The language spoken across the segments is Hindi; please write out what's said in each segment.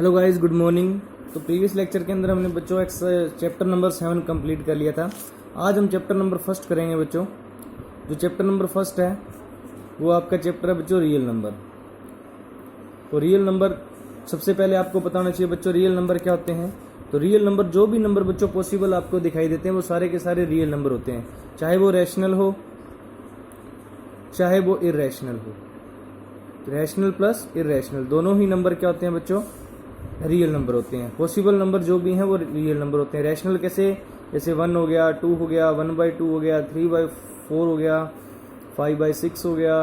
Hello guys, good morning. तो प्रीवियस लेक्चर के अंदर हमने बच्चों चैप्टर नंबर 7 कंप्लीट कर लिया था। आज हम चैप्टर नंबर फर्स्ट करेंगे बच्चों। जो चैप्टर नंबर फर्स्ट है वो आपका चैप्टर है बच्चों रियल नंबर। तो रियल नंबर सबसे पहले आपको पता होना चाहिए बच्चों रियल नंबर क्या होते हैं। तो रियल नंबर, जो भी नंबर बच्चों पॉसिबल आपको दिखाई देते हैं वो सारे के सारे रियल नंबर होते हैं, चाहे वो रैशनल हो चाहे वो इरेशनल हो। रैशनल प्लस इरेशनल दोनों ही नंबर क्या होते हैं बच्चों, रियल नंबर होते हैं। पॉसिबल नंबर जो भी हैं वो रियल नंबर होते हैं। रैशनल कैसे, जैसे 1 हो गया, 2 हो गया, 1/2 हो गया, 3/4 हो गया, 5/6 हो गया,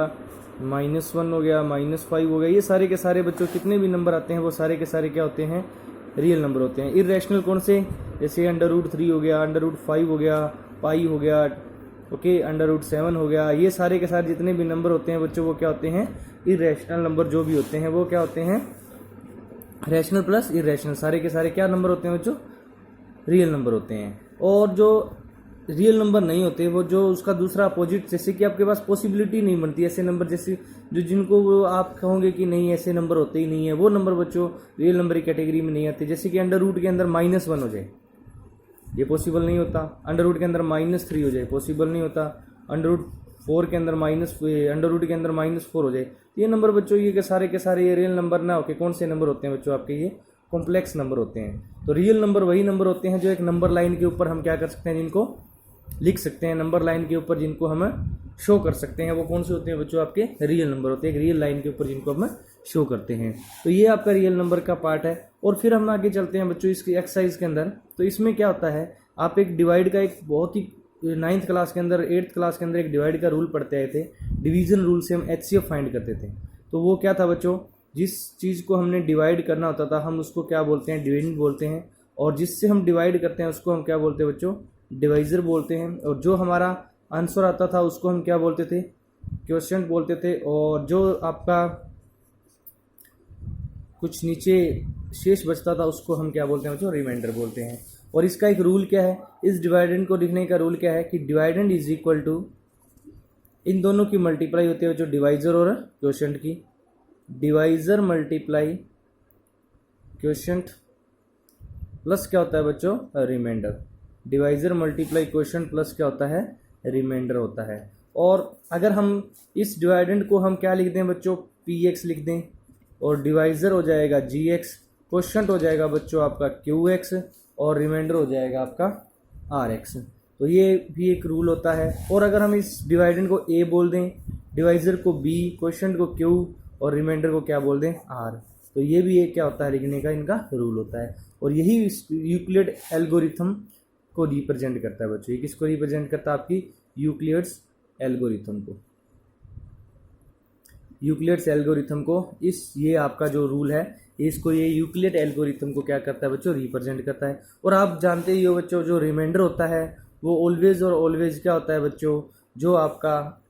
-1 हो गया, -5 हो गया। ये सारे के सारे बच्चों कितने भी नंबर आते हैं वो सारे के सारे क्या होते हैं, रियल नंबर होते हैं। इरेशनल कौन से, जैसे √3 हो गया, √5 हो गया, पाई हो गया, ओके, √7 हो गया। ये सारे के सारे जितने भी नंबर होते हैं बच्चों वो क्या होते हैं, इरेशनल नंबर जो भी होते हैं वो क्या होते हैं, रैशनल प्लस इरेशनल। सारे के सारे क्या नंबर होते हैं बच्चों, रियल नंबर होते हैं। और जो रियल नंबर नहीं होते वो जो उसका दूसरा अपोजिट, जैसे कि आपके पास पॉसिबिलिटी नहीं बनती ऐसे नंबर, जैसे जो जिनको वो आप कहोगे कि नहीं ऐसे नंबर होते ही नहीं है, वो नंबर बच्चों रियल नंबर की कैटेगरी में नहीं आते। जैसे कि अंडर रूट के अंदर -1 हो जाए, ये पॉसिबल नहीं होता। अंडर रूट के अंदर -3 हो जाए, पॉसिबल नहीं होता। अंडर रूट के अंदर -4 हो जाए, ये नंबर बच्चों ये के सारे ये रियल नंबर ना होके कौन से नंबर होते हैं बच्चों, आपके ये कॉम्प्लेक्स नंबर होते हैं। तो रियल नंबर वही नंबर होते हैं जो एक नंबर लाइन के ऊपर हम क्या कर सकते हैं, जिनको लिख सकते हैं, नंबर लाइन के ऊपर जिनको हम शो कर सकते हैं, वो कौन से होते हैं बच्चों, आपके रियल नंबर होते हैं। एक रियल लाइन के ऊपर जिनको हम शो करते हैं। तो ये आपका रियल नंबर का पार्ट है। और फिर हम आगे चलते हैं बच्चों इसकी एक्सरसाइज के अंदर। तो इसमें क्या होता है, आप एक डिवाइड का एक बहुत ही 9th क्लास के अंदर 8th क्लास के अंदर एक डिवाइड का रूल पढ़ते आए थे। डिवीजन रूल से हम HCF फाइंड करते थे। तो वो क्या था बच्चों, जिस चीज़ को हमने डिवाइड करना होता था हम उसको क्या बोलते हैं, डिविडेंड बोलते हैं। और जिससे हम डिवाइड करते हैं उसको हम क्या बोलते हैं बच्चों, डिवाइजर बोलते हैं। और जो हमारा आंसर आता था उसको हम क्या बोलते थे, क्वोशिएंट बोलते थे। और जो आपका कुछ नीचे शेष बचता था उसको हम क्या बोलते हैं बच्चों, रिमाइंडर बोलते हैं। और इसका एक रूल क्या है, इस डिवाइडेंड को लिखने का रूल क्या है कि डिवाइडेंड इज इक्वल टू, इन दोनों की मल्टीप्लाई होती है जो डिवाइजर और क्वोशिएंट की। डिवाइजर मल्टीप्लाई क्वोशिएंट प्लस क्या होता है बच्चों, remainder. Divisor multiply quotient plus क्या होता है, रिमाइंडर होता है। और अगर हम इस डिवाइडेंड को हम क्या लिख दें बच्चों, px लिख दें, और डिवाइजर हो जाएगा gx, क्वोशिएंट हो जाएगा बच्चों आपका qx, और रिमाइंडर हो जाएगा आपका rx। तो ये भी एक रूल होता है। और अगर हम इस डिवाइडेंड को a बोल दें, डिवाइजर को b, क्वोशिएंट को q, और रिमाइंडर को क्या बोल दें, r, तो ये भी एक क्या होता है, लिखने का इनका रूल होता है। और यही यूक्लिड एल्गोरिथम को रिप्रेजेंट करता है बच्चों। ये किसको रिप्रेजेंट करता है, आपकी यूक्लिड्स एल्गोरिथम को। यूक्लिड्स एल्गोरिथम को इस ये आपका जो रूल है इसको, ये यूक्लिड एल्गोरिथम को क्या करता है बच्चों, रिप्रेजेंट करता है। और आप जानते ही हो बच्चों जो रिमाइंडर होता है वो ऑलवेज और ऑलवेज क्या होता है बच्चों, जो आपका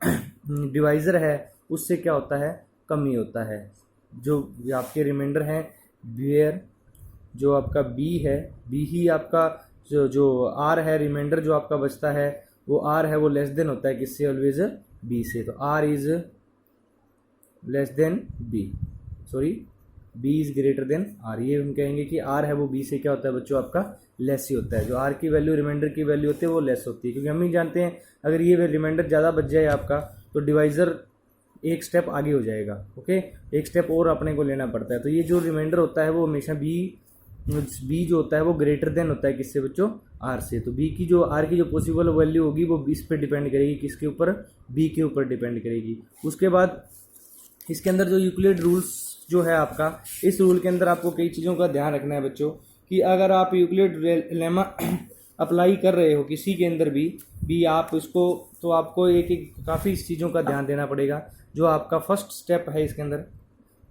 डिवाइजर है उससे क्या होता है, कम ही होता है। जो आपके रिमाइंडर हैं वेयर जो आपका b है, b ही आपका जो r है, रिमाइंडर जो आपका बचता है वो r है, वो लेस देन होता है किससे, ऑलवेज b से। तो r is less than b, sorry b is greater then r। ये हम कहेंगे कि r है वो b से क्या होता है बच्चों, आपका लेस ही होता है। जो r की वैल्यू रिमाइंडर की वैल्यू होती है वो लेस होती है, क्योंकि हम ही जानते हैं अगर ये रिमाइंडर ज़्यादा बच जाए आपका तो डिवाइजर एक स्टेप आगे हो जाएगा। ओके, एक स्टेप और अपने को लेना पड़ता है। तो ये जो रिमाइंडर होता है वो हमेशा b जो होता है वो ग्रेटर देन होता है किससे बच्चों, r से। तो b की जो r की जो पॉसिबल वैल्यू होगी वो इस पे डिपेंड करेगी, किसके ऊपर, b के ऊपर डिपेंड करेगी। उसके बाद इसके अंदर जो यूक्लिड रूल्स जो है आपका, इस रूल के अंदर आपको कई चीज़ों का ध्यान रखना है बच्चों, कि अगर आप यूक्लिड लेमा अप्लाई कर रहे हो किसी के अंदर भी आप इसको, तो आपको एक एक काफ़ी चीज़ों का ध्यान देना पड़ेगा। जो आपका फर्स्ट स्टेप है इसके अंदर,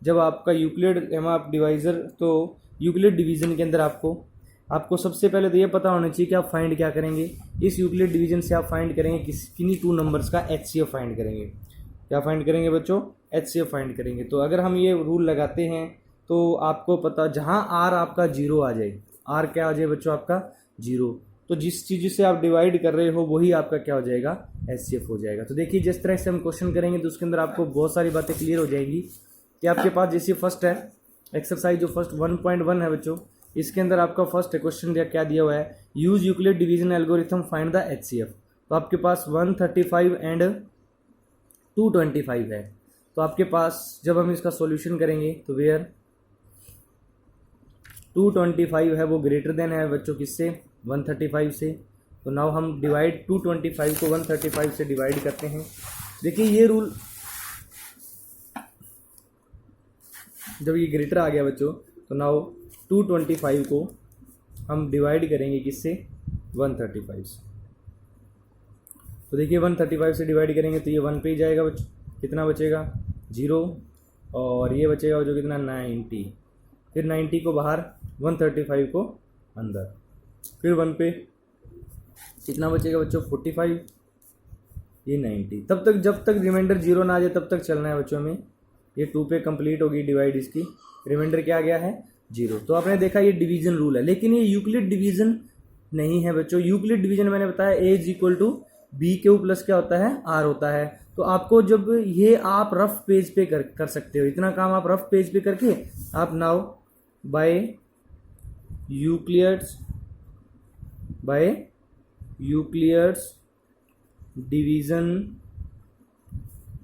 जब आपका यूक्लिड लेमा डिवाइजर, तो यूक्लिड डिवीज़न के अंदर आपको सबसे पहले तो ये पता होना चाहिए कि आप फाइंड क्या करेंगे। इस यूक्लिड डिवीज़न से आप फाइंड करेंगे किन्हीं 2 नंबर्स का HCF फाइंड करेंगे। क्या फाइंड करेंगे बच्चों, HCF फाइंड करेंगे। तो अगर हम ये रूल लगाते हैं तो आपको पता, जहाँ r आपका 0 आ जाए, r क्या आ जाए बच्चों आपका 0, तो जिस चीज़ से आप डिवाइड कर रहे हो वही आपका क्या हो जाएगा, HCF हो जाएगा। तो देखिए जिस तरह से हम क्वेश्चन करेंगे तो उसके अंदर आपको बहुत सारी बातें क्लियर हो जाएंगी कि आपके पास जैसे फर्स्ट है एक्सरसाइज जो फर्स्ट 1.1 है बच्चों, इसके अंदर आपका फर्स्ट क्वेश्चन क्या दिया हुआ है, use Euclid division algorithm find the HCF। तो आपके पास 135 एंड 225 है। तो आपके पास जब हम इसका सॉल्यूशन करेंगे तो वेयर 225 है वो ग्रेटर देन है बच्चों किससे, 135 से। तो नाउ हम डिवाइड 225 को 135 से डिवाइड करते हैं। देखिए ये रूल जब ये ग्रेटर आ गया बच्चों, तो नाउ 225 को हम डिवाइड करेंगे किससे, 135 से। तो देखिए 135 से डिवाइड करेंगे तो ये 1 पे ही जाएगा बच्चों, कितना बचेगा 0, और ये बचेगा जो कितना 90, फिर 90 को बाहर 135 को अंदर, फिर 1 पे कितना बचेगा बच्चों 45, ये 90। तब तक जब तक रिमाइंडर 0 ना आ जाए तब तक चलना है बच्चों हमें। ये 2 पे कंप्लीट होगी डिवाइड इसकी, रिमाइंडर क्या आ गया है 0। तो आपने देखा ये डिवीजन रूल है, लेकिन ये यूक्लिड डिवीजन नहीं है बच्चों। यूक्लिड डिवीजन मैंने बताया A is equal to B Q plus क्या होता है R होता है। तो आपको जब ये आप रफ पेज पे कर सकते हो, इतना काम आप रफ पेज पे करके आप now by Euclid's division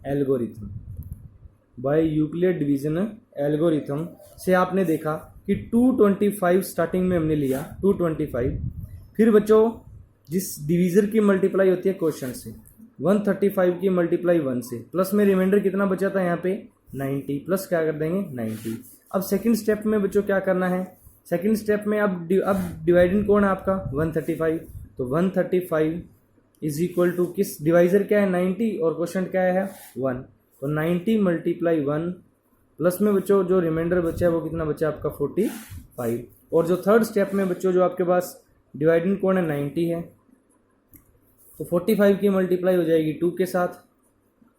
algorithm, by Euclid division algorithm से आपने देखा कि 225 स्टार्टिंग में हमने लिया 225, फिर बच्चों जिस डिवीजर की मल्टीप्लाई होती है क्वेश्चन से 135 की मल्टीप्लाई 1 से, प्लस में रिमाइंडर कितना बचा था यहाँ पे 90, प्लस क्या कर देंगे 90। अब सेकंड स्टेप में बच्चों क्या करना है, सेकंड स्टेप में अब डिवाइडेंड कौन है आपका 135, तो 135 इज इक्वल टू किस, डिवाइजर क्या है 90 और क्वेश्चन क्या है 1, तो 90 मल्टीप्लाई 1, प्लस में बच्चों जो रिमाइंडर बचा है वो कितना बचा आपका 45। और जो थर्ड स्टेप में बच्चों जो आपके पास डिवाइडेंड कौन है 90 है, तो 45 की मल्टीप्लाई हो जाएगी 2 के साथ,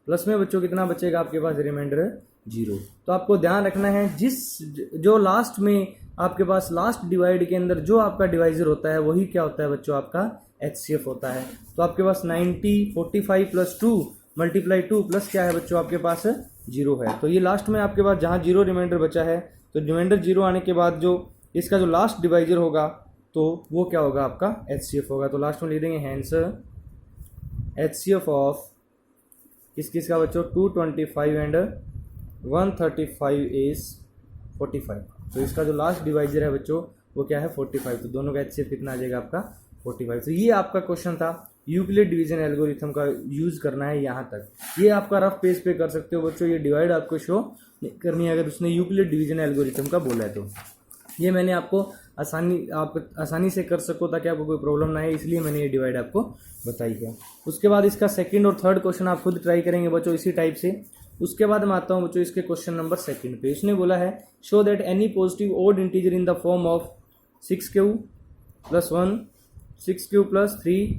प्लस में बच्चों कितना बचेगा आपके पास रिमाइंडर 0। तो आपको ध्यान रखना है जो लास्ट में आपके पास लास्ट डिवाइड के अंदर जो आपका डिवाइजर होता है वही क्या होता है बच्चों आपका HCF होता है। तो आपके पास 90 45 प्लस 2 मल्टीप्लाई 2 प्लस क्या है बच्चों आपके पास 0 है। तो ये लास्ट में आपके पास जहाँ 0 रिमाइंडर बचा है, तो रिमाइंडर 0 आने के बाद जो इसका जो लास्ट डिवाइजर होगा तो वो क्या होगा आपका HCF होगा। तो लास्ट में लिख देंगे हैंस HCF ऑफ किस का बच्चों 225 एंड 135 इज 45। तो इसका जो लास्ट डिवाइजर है बच्चों वो क्या है 45, तो दोनों का HCF कितना आ जाएगा आपका 45। तो ये आपका क्वेश्चन था, यूक्लिड डिवीजन एल्गोरिथम का यूज करना है यहाँ तक। ये आपका रफ पेज पे कर सकते हो बच्चों, ये डिवाइड आपको शो करनी है अगर उसने यूक्लिड डिवीजन एल्गोरिथम का बोला है तो। ये मैंने आपको आप आसानी से कर सको ताकि आपको कोई प्रॉब्लम ना है, इसलिए मैंने ये डिवाइड आपको बताई है। उसके बाद इसका सेकंड और थर्ड क्वेश्चन आप खुद ट्राई करेंगे बच्चों इसी टाइप से। उसके बाद मैं आता हूँ बच्चों इसके क्वेश्चन नंबर सेकंड पे। इसने बोला है show that any positive odd integer in the form of 6q plus 1 6q plus 3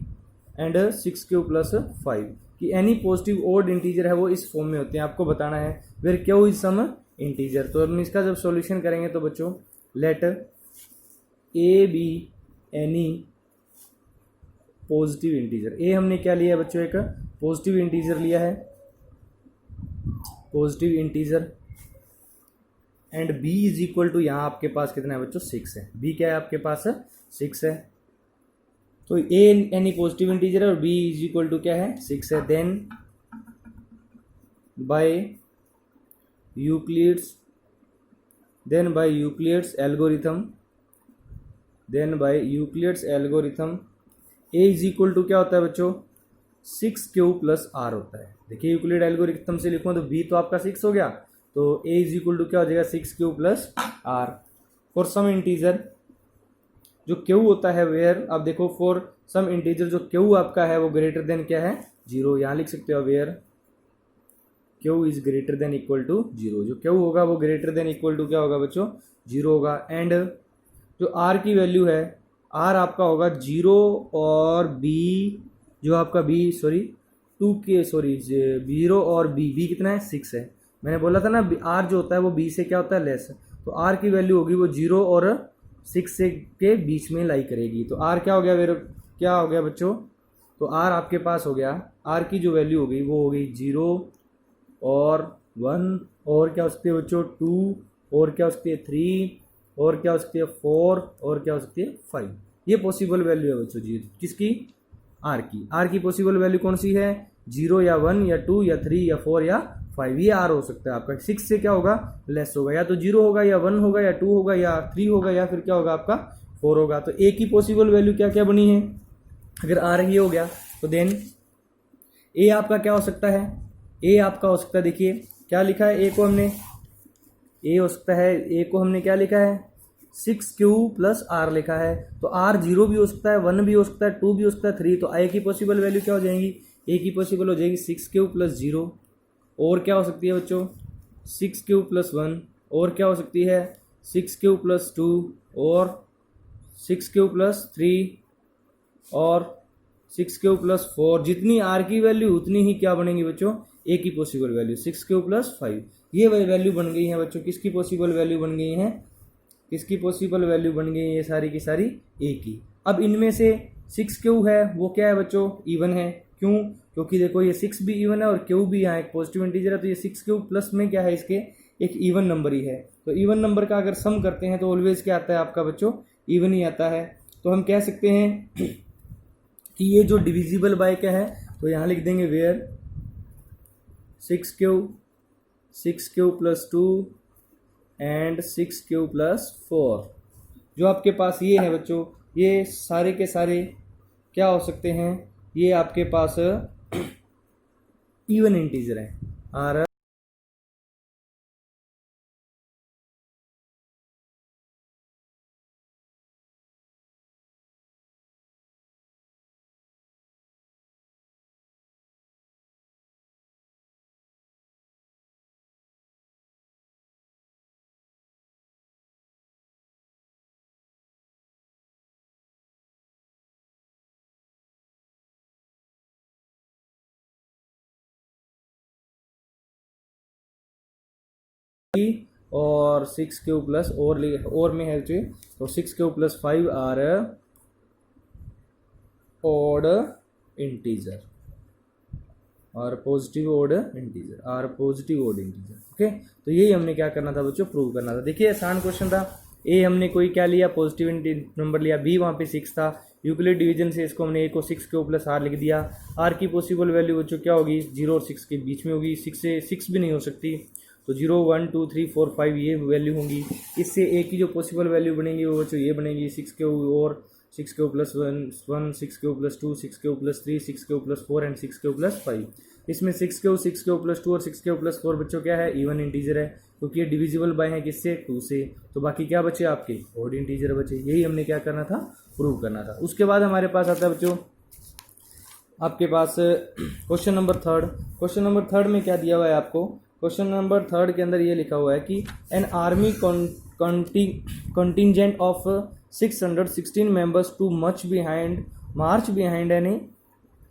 and 6q plus 5 कि एनी पॉजिटिव ओड इंटीजर है वो इस फॉर्म में होते हैं। आपको बताना है where Q is some integer. तो हम इसका जब सॉल्यूशन करेंगे तो बच्चों let A B any positive integer. A हमने क्या लिया है बच्चों एक पॉजिटिव इंटीजर लिया है, positive integer, and B is equal to यहाँ आपके पास कितना है बच्चों 6 है। बी क्या है आपके पास 6 है, तो ए एनी पॉजिटिव इंटीजर है और बी इज इक्वल टू क्या है 6 है। Then by Euclid's algorithm A is equal to क्या होता है बच्चों 6q प्लस r होता है। देखिए यूक्लिड एल्गोरिथम से लिखूँ तो b तो आपका 6 हो गया, तो a इज इक्वल टू क्या हो जाएगा 6q plus r। For some integer जो q होता है वेयर, आप देखो फॉर सम इंटीजर जो q आपका है वो ग्रेटर देन क्या है 0, यहाँ लिख सकते हो where q is greater than equal to 0। जो q होगा वो ग्रेटर देन इक्वल टू क्या होगा बच्चों 0 होगा। एंड जो r की वैल्यू है r आपका होगा 0 और b जो आपका b 0 और b कितना है 6 है। मैंने बोला था ना r जो होता है वो b से क्या होता है लेस, तो r की वैल्यू होगी वो 0 और 6 से के बीच में लाई करेगी। तो r क्या हो गया क्या हो गया बच्चों, तो r आपके पास हो गया, r की जो वैल्यू होगी वो हो गई 0 और 1 और क्या हो सकती है बच्चों 2 और क्या हो सकती है 3, और क्या हो सकती है 4, और क्या हो सकती है 5। ये पॉसिबल वैल्यू है बच्चों जी किसकी, आर की पॉसिबल वैल्यू कौन सी है, 0 या 1 या 2 या 3 या 4 या 5, ये आर हो सकता है आपका। 6 से क्या होगा, लेस होगा, या तो 0 होगा या 1 होगा या 2 होगा या 3 होगा या फिर क्या होगा आपका 4 होगा। तो ए की पॉसिबल वैल्यू क्या क्या बनी है, अगर आर ये हो गया तो देन ए आपका क्या हो सकता है, ए आपका हो सकता है, देखिए क्या लिखा है ए को हमने, ए हो सकता है, ए को हमने क्या लिखा है 6Q प्लस आर लिखा है। तो आर 0 भी हो सकता है, 1 भी हो सकता है, 2 भी हो सकता है, 3। तो ए की पॉसिबल वैल्यू क्या हो जाएगी, ए की पॉसिबल हो जाएगी 6Q प्लस 0, और क्या हो सकती है बच्चों 6Q प्लस 1, और क्या हो सकती है 6Q प्लस 2, और 6Q प्लस 3, और 6Q प्लस 4। जितनी आर की वैल्यू उतनी ही क्या बनेंगी बच्चों, ए की पॉसिबल वैल्यू 6Q प्लस 5। ये वैल्यू बन गई है बच्चों, किसकी पॉसिबल वैल्यू बन गई है, किसकी पॉसिबल वैल्यू बन गई है, ये सारी की सारी ए की। अब इनमें से 6Q है वो क्या है बच्चों, इवन है। क्यों, क्योंकि देखो ये 6 भी इवन है और Q भी यहाँ एक पॉजिटिव इंटीजर है, तो ये 6Q प्लस में क्या है इसके एक इवन नंबर ही है। तो इवन नंबर का अगर सम करते हैं तो ऑलवेज क्या आता है आपका बच्चों, इवन ही आता है। तो हम कह सकते हैं कि ये जो डिविजिबल बाय क्या है, तो यहाँ लिख देंगे where 6Q plus 2 and 6Q plus 4। जो आपके पास ये है बच्चों, ये सारे के सारे क्या हो सकते हैं, ये आपके पास इवन इंटीजर है। आर और 6Q प्लस और में है जो, तो 6Q plus 5 are odd integer, are positive odd integer, are positive odd integer. Okay, तो यही हमने क्या करना था बच्चों, प्रूव करना था। देखिए आसान क्वेश्चन था। ए हमने कोई क्या लिया, पॉजिटिव नंबर लिया, बी वहाँ पे 6 था, यूक्लिड डिवीजन से इसको हमने ए को 6Q प्लस आर लिख दिया। आर की पॉसिबल वैल्यू बच्चों क्या होगी, 0 और 6 के बीच में होगी, 6 से 6 भी नहीं हो सकती, तो 0 1 2 3 4 5 ये वैल्यू होंगी। इससे ए की जो पॉसिबल वैल्यू बनेगी वो बच्चों ये बनेगी 6Q और 6Q plus 1 6Q plus 2 6Q plus 3 6Q plus 4 and 6Q plus 5। इसमें 6Q प्लस 2 और 6Q प्लस 4 बच्चों क्या है, इवन इंटीजर है, क्योंकि ये डिविजिबल बाय है किससे, 2 से। तो बाकी क्या बचे आपके, ऑड इंटीजर बचे। यही हमने क्या करना था, प्रूव करना था। उसके बाद हमारे पास आता है बच्चों आपके पास क्वेश्चन नंबर 3। क्वेश्चन नंबर 3 में क्या दिया हुआ है आपको, क्वेश्चन नंबर 3 के अंदर ये लिखा हुआ है कि an army contingent of 616 members to march behind an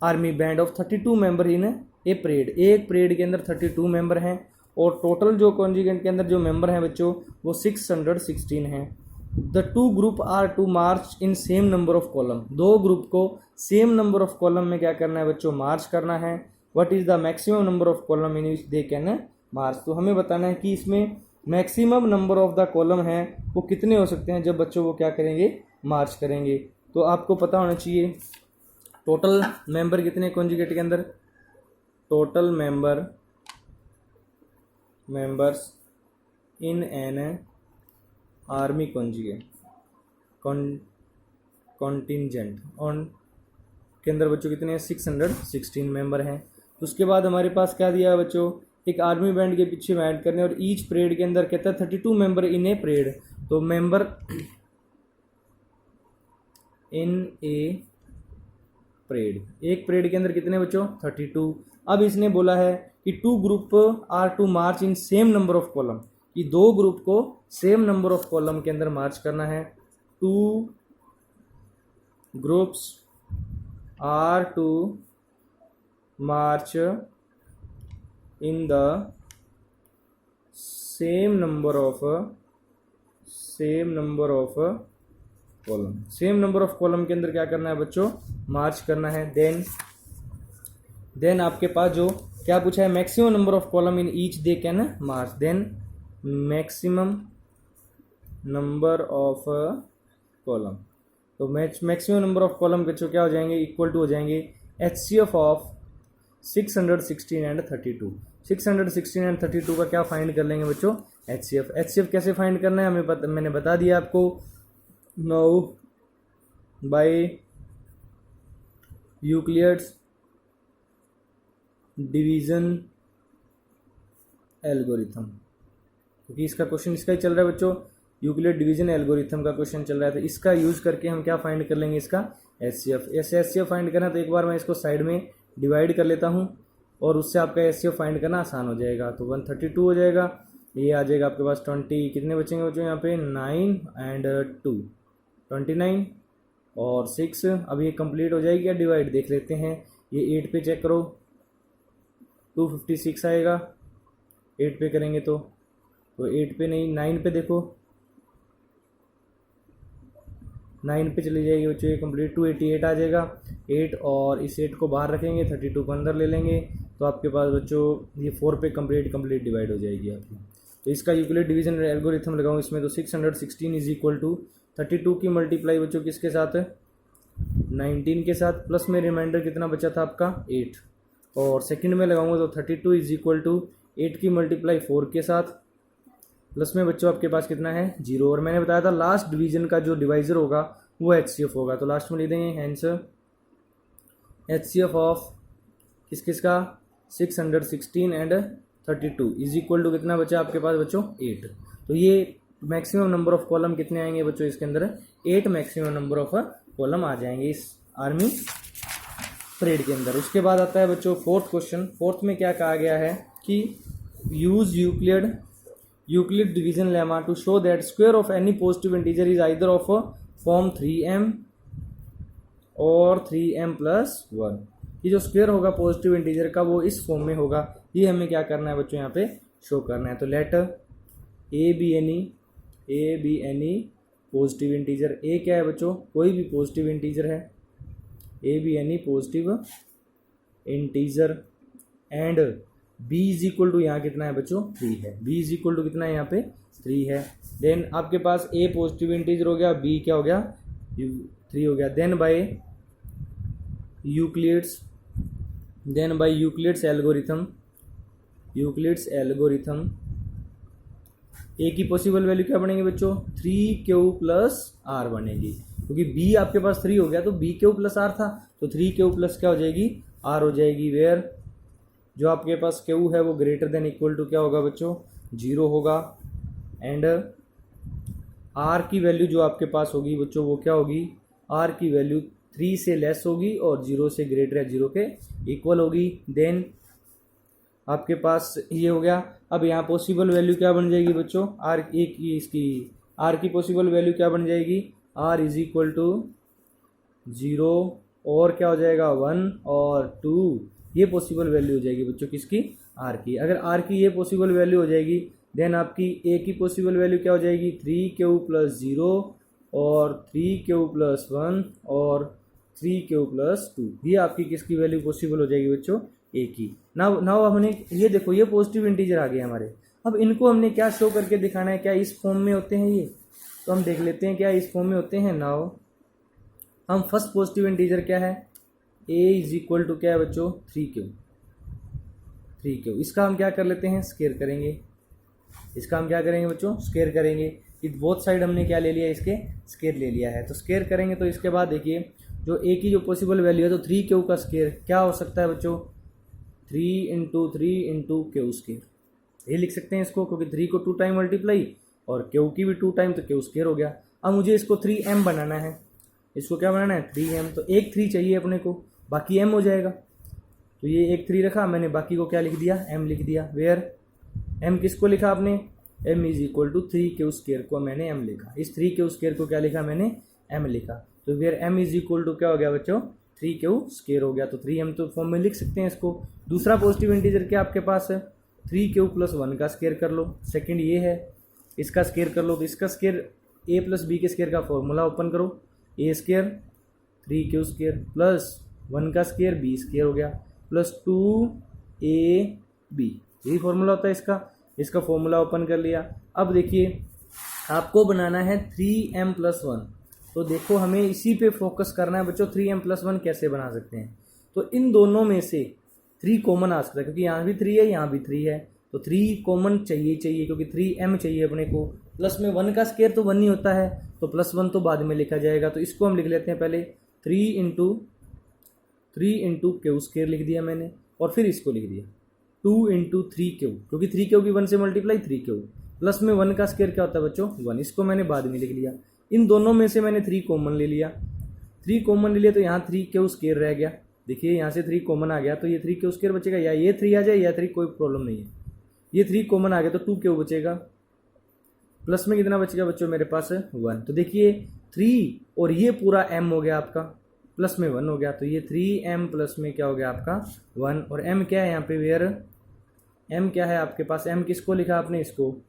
army band of 32 member in a parade. एक परेड के अंदर 32 मेंबर हैं और टोटल जो कॉन्जिजेंट के अंदर जो मेंबर हैं बच्चों वो 616 हैं। The two group are to march in same number of column. दो ग्रुप को सेम नंबर ऑफ कॉलम में क्या करना है बच्चों, मार्च करना है। What is the maximum number of column in which they can march. तो हमें बताना है कि इसमें maximum number of the column है वो कितने हो सकते हैं जब बच्चों वो क्या करेंगे, मार्च करेंगे। तो आपको पता होना चाहिए टोटल मेंबर कितने कॉन्जुगेट के अंदर, total members in an army conjugate contingent on के अंदर बच्चों कितने हैं, 616 मेंबर हैं। उसके बाद हमारे पास क्या दिया है बच्चों, एक आर्मी बैंड के पीछे बैंड करने, और ईच परेड के अंदर कहता है 32 मेंबर इन ए परेड। तो मेंबर इन ए परेड, एक परेड के अंदर कितने बच्चों, 32। अब इसने बोला है कि two group are to march in same number of column, कि दो ग्रुप को सेम नंबर ऑफ कॉलम के अंदर मार्च करना है। Two groups are to march in the same number of column. Same number of column के अंदर क्या करना है बच्चों, मार्च करना है। देन आपके पास जो क्या पूछा है, maximum number of column in each they can march. Then maximum number of column. तो मैक्सिमम नंबर ऑफ कॉलम बच्चों क्या हो जाएंगे, इक्वल टू हो जाएंगे HCF ऑफ 616 एंड 32। 616 एंड 32 का क्या फाइंड कर लेंगे बच्चों, HCF कैसे फाइंड करना है मैंने बता दिया आपको। Now by Euclid's division algorithm, क्योंकि इसका क्वेश्चन इसका ही चल रहा है बच्चों, यूक्लिड डिवीजन एल्गोरिथम का क्वेश्चन चल रहा है। तो इसका यूज करके हम क्या फाइंड कर लेंगे, इसका HCF। ऐसे HCF फाइंड करना तो एक बार मैं इसको साइड में डिवाइड कर लेता हूँ और उससे आपका HCF फाइंड करना आसान हो जाएगा। तो 132 हो जाएगा, ये आ जाएगा आपके पास 20, कितने बचेंगे बच्चों यहाँ पे 9 एंड 2 29 और 6। अब ये कंप्लीट हो जाएगी या डिवाइड देख लेते हैं। ये 8 पे चेक करो 256 आएगा, 8 पे करेंगे तो 8 पे नहीं 9 पे देखो, 9 पे चली जाएगी बच्चों ये कंप्लीट, 288 आ जाएगा। 8 और इस 8 को बाहर रखेंगे, 32 को अंदर ले लेंगे, तो आपके पास बच्चों ये 4 पे कंप्लीट डिवाइड हो जाएगी आपकी। तो इसका यूक्लिड डिवीजन एल्गोरिथम लगाऊं इसमें, तो 616 इज इक्वल टू 32 की मल्टीप्लाई बच्चों किसके साथ है, 19 के साथ, प्लस में रिमाइंडर कितना बचा था आपका 8, और सेकंड में लगाऊंगा तो 32 इज इक्वल टू 8 की मल्टीप्लाई 4 के साथ, प्लस में बच्चों आपके पास कितना है 0। और मैंने बताया था लास्ट डिवीजन का जो डिवाइजर होगा वो HCF होगा, तो लास्ट में लिख देंगे हैंस HCF ऑफ किस का 616 एंड 32 इज इक्वल टू कितना बचा आपके पास बच्चों 8। तो ये मैक्सिमम नंबर ऑफ कॉलम कितने आएंगे बच्चों इसके अंदर, 8 मैक्सिमम नंबर ऑफ कॉलम आ जाएंगे इस आर्मी परेड के अंदर। उसके बाद आता है बच्चों फोर्थ क्वेश्चन। फोर्थ में क्या कहा गया है कि use Euclid division lemma to show that square of any positive integer is either of form 3m और 3m प्लस 1। ये जो स्क्वायर होगा पॉजिटिव इंटीजर का वो इस फॉर्म में होगा, ये हमें क्या करना है बच्चों यहाँ पे शो करना है। तो let A B any positive integer, A क्या है बच्चों कोई भी पॉजिटिव इंटीजर है, A B any positive integer and B is equal to यहाँ कितना है बच्चों 3 है, बी इज इक्वल टू कितना है यहाँ पे 3 है। देन आपके पास ए पॉजिटिव इंटीजर हो गया, बी क्या हो गया 3 हो गया। देन बाय यूक्लिड्स एल्गोरिथम ए की पॉसिबल वैल्यू क्या बनेगी बच्चों 3q प्लस आर बनेगी, क्योंकि b आपके पास 3 हो गया तो b q प्लस आर था, तो 3q प्लस क्या हो जाएगी r हो जाएगी, वेयर जो आपके पास q है वो ग्रेटर देन इक्वल टू क्या होगा बच्चों 0 होगा, एंड r की वैल्यू जो आपके पास होगी बच्चों वो क्या होगी, r की वैल्यू 3 से लेस होगी और 0 से ग्रेटर या 0 के इक्वल होगी। देन आपके पास ये हो गया। अब यहाँ पॉसिबल वैल्यू क्या बन जाएगी बच्चों r की पॉसिबल वैल्यू क्या बन जाएगी, r इज इक्वल टू 0 और क्या हो जाएगा 1 और 2, ये पॉसिबल वैल्यू हो जाएगी बच्चों किसकी r की। अगर r की ये पॉसिबल वैल्यू हो जाएगी देन आपकी a की पॉसिबल वैल्यू क्या हो जाएगी 3q प्लस 0 और 3q प्लस 1 और 3q प्लस 2, ये आपकी किसकी वैल्यू पॉसिबल हो जाएगी बच्चों a की। नाउ हमने ये देखो ये पॉजिटिव इंटीजर आ गए हमारे, अब इनको हमने क्या शो करके दिखाना है, क्या इस फॉर्म में होते हैं ये, तो हम देख लेते हैं क्या इस फॉर्म में होते हैं। नाउ हम फर्स्ट पॉजिटिव इंटीजर क्या है a इज इक्वल टू क्या है बच्चों 3q, इसका हम क्या कर लेते हैं स्क्वायर करेंगे, इसका हम क्या करेंगे बच्चों स्क्वायर करेंगे, बोथ साइड हमने क्या ले लिया इसके स्क्वायर ले लिया है, तो स्क्वायर करेंगे तो इसके बाद देखिए जो a की जो पॉसिबल वैल्यू है तो 3q का स्क्वायर क्या हो सकता है बच्चों 3 इंटू q स्क्वायर, ये लिख सकते हैं इसको, क्योंकि 3 को 2 टाइम मल्टीप्लाई और q की भी 2 टाइम तो q स्क्वायर हो गया। अब मुझे इसको 3m बनाना है, इसको क्या बनाना है 3m, तो एक 3 चाहिए अपने को, बाकी m हो जाएगा, तो ये एक 3 रखा मैंने, बाकी को क्या लिख दिया m लिख दिया, वेयर m किसको लिखा आपने m is equal to 3q square को मैंने m लिखा, इस 3q स्क्वायर को क्या लिखा मैंने m लिखा, तो where m is equal to क्या हो गया बच्चों 3q स्क्वायर हो गया, तो 3m तो फॉर्म में लिख सकते हैं इसको। दूसरा पॉजिटिव इंटीजर क्या आपके पास है 3q प्लस 1 का स्क्वायर कर लो, सेकंड ये है इसका स्क्वायर कर लो, तो इसका स्क्वायर a प्लस बी के स्क्वायर का फॉर्मूला ओपन करो, a square 3q square plus 1 का स्क्वायर b स्क्वायर हो गया प्लस 2ab, यही फॉर्मूला होता है इसका। इसका फॉर्मूला ओपन कर लिया। अब देखिए आपको बनाना है 3m+1, तो देखो हमें इसी पे फोकस करना है बच्चों, 3m+1 कैसे बना सकते हैं। तो इन दोनों में से 3 कॉमन आ सकता है, क्योंकि यहाँ भी 3 है यहाँ भी 3 है, तो 3 कॉमन चाहिए क्योंकि 3m चाहिए अपने को। प्लस में 1 का स्केयर तो 1 ही होता है, तो +1 तो बाद में लिखा जाएगा, तो इसको हम लिख लेते हैं पहले 3 × क्यू स्केयर लिख दिया मैंने, और फिर इसको लिख दिया 2 × 3 क्यू, क्योंकि 3 क्यू की 1 से मल्टीप्लाई 3 क्यू, प्लस में 1 का स्केयर क्या होता है बच्चों 1, इसको मैंने बाद में लिख लिया। इन दोनों में से मैंने 3 कॉमन ले लिया, 3 कॉमन ले लिया तो यहाँ 3 क्यू स्केयर रह गया। देखिए यहाँ से 3 कॉमन आ गया तो ये 3 क्यू स्केयर बचेगा, या ये 3 आ जाए या 3, कोई प्रॉब्लम नहीं है। ये 3 कॉमन आ गया तो 2 क्यू बचेगा, प्लस में कितना बचेगा बच्चों मेरे पास 1। तो देखिए 3 और ये पूरा m हो गया आपका, प्लस में 1 हो गया, तो ये 3m प्लस में क्या हो गया आपका 1। और m क्या है यहाँ पे, वेयर m क्या है आपके पास, m किसको लिखा आपने, इसको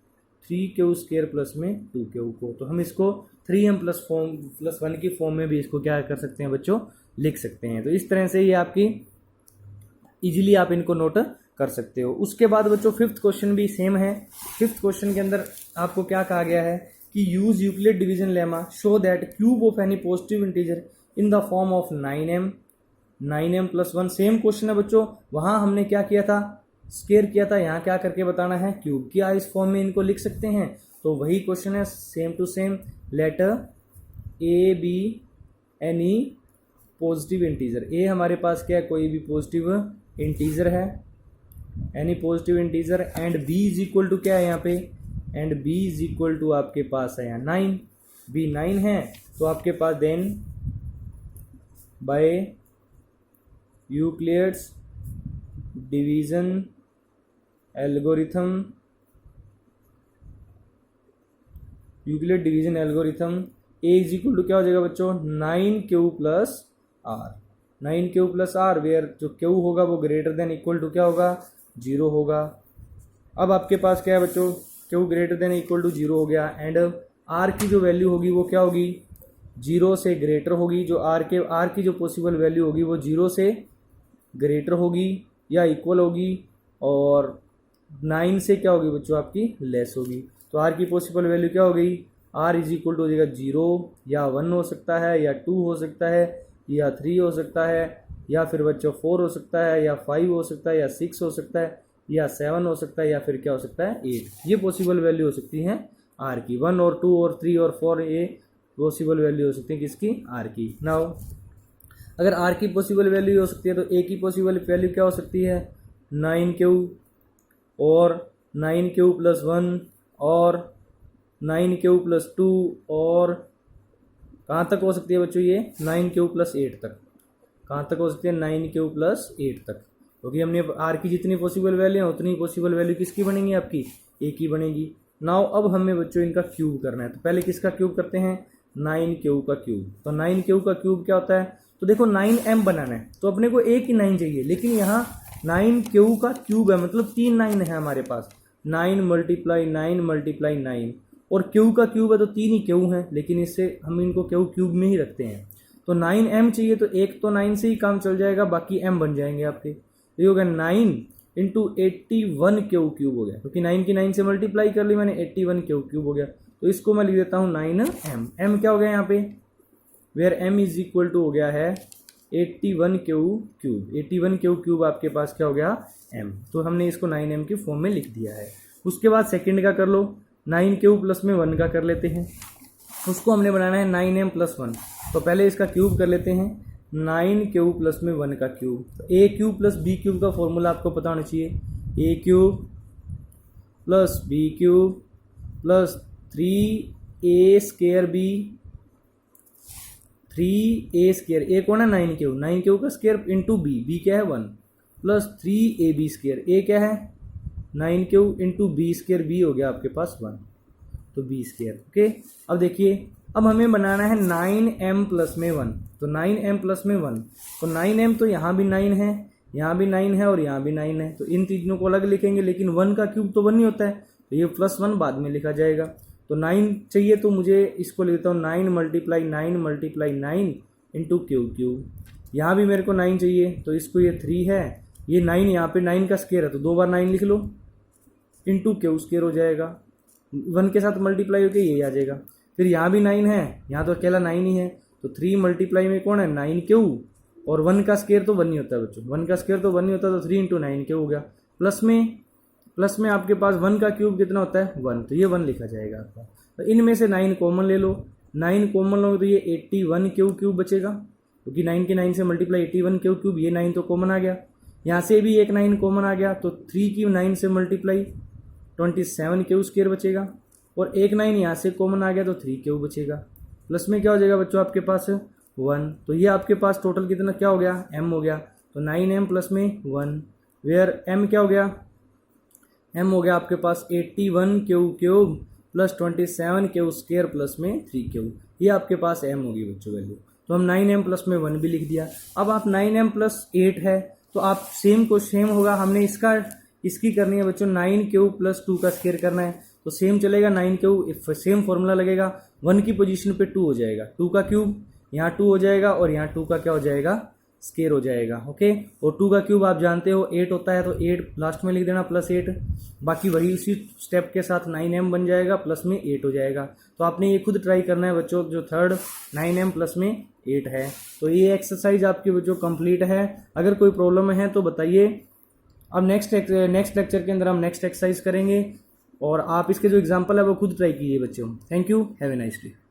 3 स्केयर प्लस में 2 को, तो हम इसको 3m+1 की फॉर्म में भी इसको क्या कर सकते हैं बच्चों, लिख सकते हैं। तो इस तरह से ये आपकी इजीली आप इनको नोट कर सकते हो। उसके बाद बच्चों 5th क्वेश्चन भी सेम है। 5th क्वेश्चन के अंदर आपको क्या कहा गया है कि use Euclid division lemma show that cube of any positive integer in the form of 9m+1। Same question है बच्चों, वहां हमने क्या किया था, स्केयर किया था, यहाँ क्या करके बताना है, क्यूब किया, इस फॉर्म में इनको लिख सकते हैं। तो वही क्वेश्चन है, same to same, letter A B any positive integer. A हमारे पास क्या है, कोई भी पॉजिटिव इंटीजर है, any positive integer, and B is equal to क्या है यहाँ पे, and B is equal to आपके पास है यहाँ 9, बी 9 है, तो आपके पास then by Euclid's division algorithm, Euclid division algorithm, A is equal to क्या हो जाएगा बच्चों 9q + r, 9q + r, where जो q होगा वो ग्रेटर देन इक्वल टू क्या होगा 0 होगा। अब आपके पास क्या है बच्चों, q greater than equal to 0 हो गया, एंड r की जो वैल्यू होगी वो क्या होगी 0 से ग्रेटर होगी, जो r की जो पॉसिबल वैल्यू होगी वो 0 से ग्रेटर होगी या इक्वल होगी, और 9 से क्या होगी बच्चों आपकी लेस होगी। तो r की पॉसिबल वैल्यू क्या हो गई, r इज इक्वल टू हो जाएगा 0 या 1 हो सकता है, या 2 हो सकता है, या 3 हो सकता है, या फिर बच्चों 4 हो सकता है, या 5 हो सकता है, या 6 हो सकता है, या 7 हो सकता है, या फिर क्या हो सकता है 8। ये पॉसिबल वैल्यू हो सकती है r की, 1 और 2 और 3 और 4 ये पॉसिबल वैल्यू हो सकती है किसकी, r की। नाउ अगर r की पॉसिबल वैल्यू हो सकती है तो a की पॉसिबल वैल्यू क्या हो सकती है 9q, और 9q + 1, और 9q + 2, और कहाँ तक हो सकती है बच्चों ये 9q + 8 तक, कहाँ तक हो सकती है 9q + 8 तक, क्योंकि हमने r की जितनी पॉसिबल वैल्यू है उतनी पॉसिबल वैल्यू किसकी बनेंगी आपकी, a की बनेगी। नाउ अब हमें बच्चों इनका क्यूब करना है, तो पहले किसका क्यूब करते हैं 9q का क्यूब। तो 9q का क्यूब क्या होता है, तो देखो 9m बनाना है तो अपने को एक ही 9 चाहिए, लेकिन यहाँ 9q का क्यूब है, मतलब 3 9 है हमारे पास, 9 × 9 × 9, और q का क्यूब है तो 3 ही q है, लेकिन इससे हम इनको क्यूब में ही रखते हैं। तो 9m चाहिए तो एक तो 9 से ही काम चल जाएगा, बाकी m बन जाएंगे आपके। तो ये हो गया 9 × 81q क्यूब हो गया, क्योंकि 9 की 9 से मल्टीप्लाई कर ली मैंने, 81q क्यूब हो गया। तो इसको मैं लिख देता हूँ 9m, m क्या हो गया यहाँ पे, where m is equal to हो गया है 81q क्यूब, 81q क्यूब आपके पास क्या हो गया m, तो हमने इसको 9m की फॉर्म में लिख दिया है। उसके बाद सेकंड का कर लो, 9q प्लस में 1 का कर लेते हैं, उसको हमने बनाना है 9m + 1, तो पहले इसका क्यूब कर लेते हैं 9q प्लस में 1 का क्यूब। तो a cube plus b cube का फॉर्मूला आपको पता होना चाहिए, a cube plus b cube plus 3a square b, 3a square, a कौन है 9q का स्क्वायर इंटू b क्या है 1, प्लस 3ab स्क्वायर, a क्या है 9q into b square, b हो गया आपके पास 1, तो b स्क्वायर। ओके, अब देखिए अब हमें बनाना है 9m + में 1, तो 9m + में 1, तो 9m तो यहाँ भी 9 है, यहाँ भी 9 है, और यहाँ भी 9 है, तो इन तीनों को अलग लिखेंगे, लेकिन 1 का क्यूब तो 1 ही होता है, तो ये +1 बाद में लिखा जाएगा। तो 9 चाहिए तो मुझे इसको लिख देता हूँ 9 × 9 इंटू क्यूब, यहाँ भी मेरे को 9 चाहिए, तो इसको ये 3 है, ये 9 यहाँ पे 9 का स्क्वायर है, तो 2 बार 9 लिख लो, इंटू क्यू स्क्वायर हो जाएगा, 1 के साथ मल्टीप्लाई होकर ये आ जाएगा। फिर यहाँ भी 9 है, यहाँ तो अकेला 9 ही है, तो 3 मल्टीप्लाई में कौन है 9 क्यू, और 1 का स्क्वायर तो 1 ही होता है बच्चों, 1 का स्क्वायर तो 1 ही होता है, तो 3 इंटू 9 क्यू हो गया। प्लस में आपके पास 1 का क्यूब कितना होता है 1, तो ये 1 लिखा जाएगा आपका। तो इनमें से 9 कॉमन ले लो, 9 कॉमन लोगे तो ये 81 क्यूब बचेगा, क्योंकि 9 के 9 से मल्टीप्लाई 81 क्यूब, ये 9 तो कॉमन आ गया। यहाँ से भी एक 9 कॉमन आ गया, तो 3 की 9 से मल्टीप्लाई 27 क्यू स्क्वायर बचेगा, और एक 9 यहाँ से कॉमन आ गया तो 3 क्यू बचेगा। प्लस में क्या हो जाएगा बच्चों आपके पास 1, तो ये आपके पास टोटल कितना क्या हो गया m हो गया, तो 9m प्लस में 1, वेयर m क्या हो गया, m हो गया आपके पास 81 cube plus 27 Q square plus में 3 क्यू, ये आपके पास m होगी बच्चों वैल्यू। तो हम 9m प्लस में 1 भी लिख दिया। अब आप 9m प्लस 8 है, तो आप सेम को सेम होगा, हमने इसकी करनी है बच्चों 9 क्यूब प्लस 2 का स्क्वायर करना है, तो सेम चलेगा 9 क्यूब, सेम फॉर्मूला लगेगा, 1 की पोजीशन पे 2 हो जाएगा, 2 का क्यूब यहाँ 2 हो जाएगा, और यहाँ 2 का क्या हो जाएगा स्क्वायर हो जाएगा। ओके, और 2 का क्यूब आप जानते हो 8 होता है, तो 8 लास्ट में लिख देना प्लस 8, बाकी वही उसी स्टेप के साथ 9m बन जाएगा, प्लस में 8 हो जाएगा। तो आपने ये खुद ट्राई करना है बच्चों, जो थर्ड 9m प्लस में 8 है। तो ये एक्सरसाइज आपकी बच्चों कंप्लीट है, अगर कोई प्रॉब्लम है तो बताइए। अब नेक्स्ट लेक्चर के अंदर हम नेक्स्ट एक्सरसाइज करेंगे, और आप इसके जो एग्जाम्पल है वो खुद ट्राई कीजिए बच्चों। Thank you, have a nice day.